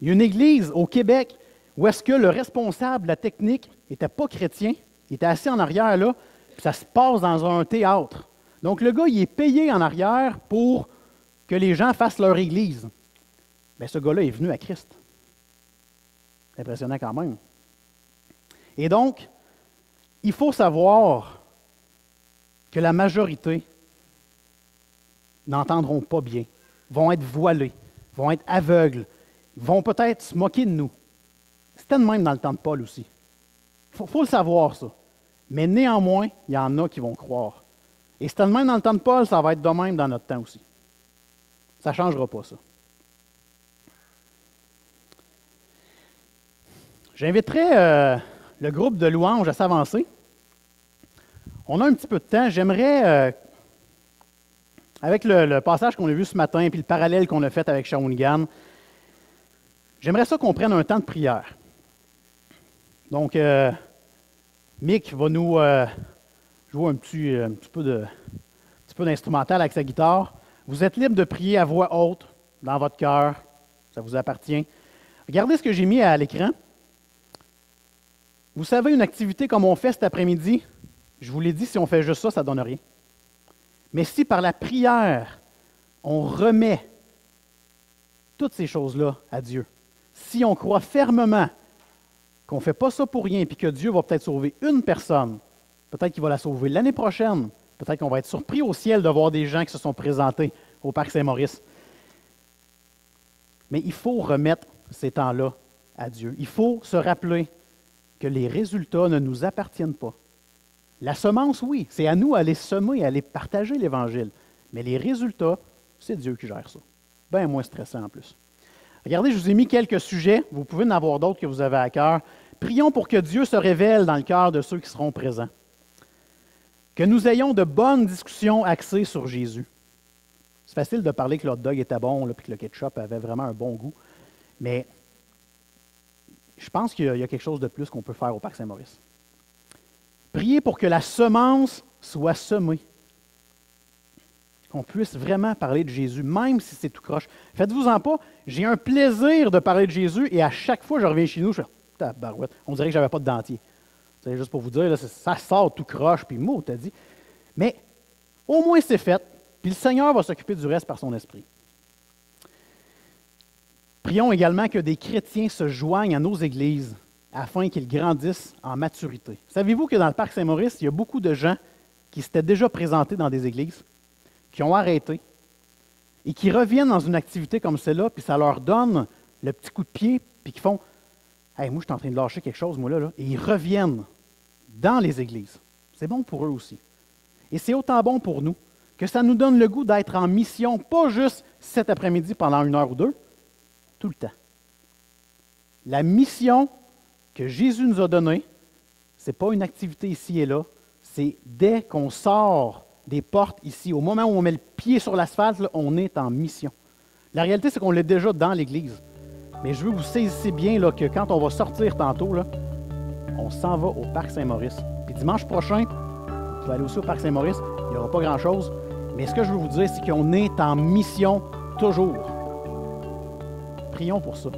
[SPEAKER 1] Il y a une église au Québec où est-ce que le responsable de la technique n'était pas chrétien, il était assis en arrière là, puis ça se passe dans un théâtre. Donc le gars, il est payé en arrière pour que les gens fassent leur église. Bien, ce gars-là est venu à Christ. C'est impressionnant quand même. Et donc, il faut savoir que la majorité n'entendront pas bien, vont être voilés, vont être aveugles, vont peut-être se moquer de nous. C'était de même dans le temps de Paul aussi. Il faut le savoir, ça. Mais néanmoins, il y en a qui vont croire. Et c'était de même dans le temps de Paul, ça va être de même dans notre temps aussi. Ça ne changera pas, ça. J'inviterai le groupe de louanges à s'avancer. On a un petit peu de temps. J'aimerais, avec le passage qu'on a vu ce matin et le parallèle qu'on a fait avec Shawinigan, j'aimerais ça qu'on prenne un temps de prière. Donc, Mick va nous jouer un petit peu d'instrumental avec sa guitare. Vous êtes libre de prier à voix haute dans votre cœur. Ça vous appartient. Regardez ce que j'ai mis à l'écran. Vous savez, une activité comme on fait cet après-midi, je vous l'ai dit, si on fait juste ça, ça ne donne rien. Mais si par la prière, on remet toutes ces choses-là à Dieu, si on croit fermement qu'on ne fait pas ça pour rien, puis que Dieu va peut-être sauver une personne, peut-être qu'il va la sauver l'année prochaine, peut-être qu'on va être surpris au ciel de voir des gens qui se sont présentés au Parc Saint-Maurice. Mais il faut remettre ces temps-là à Dieu. Il faut se rappeler que les résultats ne nous appartiennent pas. La semence, oui, c'est à nous d'aller semer, d'aller partager l'Évangile. Mais les résultats, c'est Dieu qui gère ça. Bien moins stressant en plus. Regardez, je vous ai mis quelques sujets. Vous pouvez en avoir d'autres que vous avez à cœur. Prions pour que Dieu se révèle dans le cœur de ceux qui seront présents. Que nous ayons de bonnes discussions axées sur Jésus. C'est facile de parler que le hot dog était bon et que le ketchup avait vraiment un bon goût. Mais je pense qu'il y a quelque chose de plus qu'on peut faire au Parc Saint-Maurice. Priez pour que la semence soit semée. Qu'on puisse vraiment parler de Jésus, même si c'est tout croche. Faites-vous-en pas, j'ai un plaisir de parler de Jésus et à chaque fois que je reviens chez nous, je fais « tabarouette », on dirait que je n'avais pas de dentier. C'est juste pour vous dire, là, ça sort tout croche, puis mot, t'as dit. Mais au moins c'est fait, puis le Seigneur va s'occuper du reste par son esprit. Prions également que des chrétiens se joignent à nos églises afin qu'ils grandissent en maturité. Savez-vous que dans le Parc Saint-Maurice, il y a beaucoup de gens qui s'étaient déjà présentés dans des églises, qui ont arrêté et qui reviennent dans une activité comme celle-là, puis ça leur donne le petit coup de pied, puis qui font « Hey, moi, je suis en train de lâcher quelque chose, moi, là. » Et ils reviennent dans les églises. C'est bon pour eux aussi. Et c'est autant bon pour nous que ça nous donne le goût d'être en mission, pas juste cet après-midi pendant 1 heure ou 2, tout le temps. La mission que Jésus nous a donnée, ce n'est pas une activité ici et là, c'est dès qu'on sort des portes ici, au moment où on met le pied sur l'asphalte, là, on est en mission. La réalité, c'est qu'on l'est déjà dans l'Église. Mais je veux que vous saisissiez bien là, que quand on va sortir tantôt, là, on s'en va au Parc Saint-Maurice. Puis dimanche prochain, vous pouvez aller aussi au Parc Saint-Maurice, il n'y aura pas grand-chose. Mais ce que je veux vous dire, c'est qu'on est en mission toujours. Prions pour ça.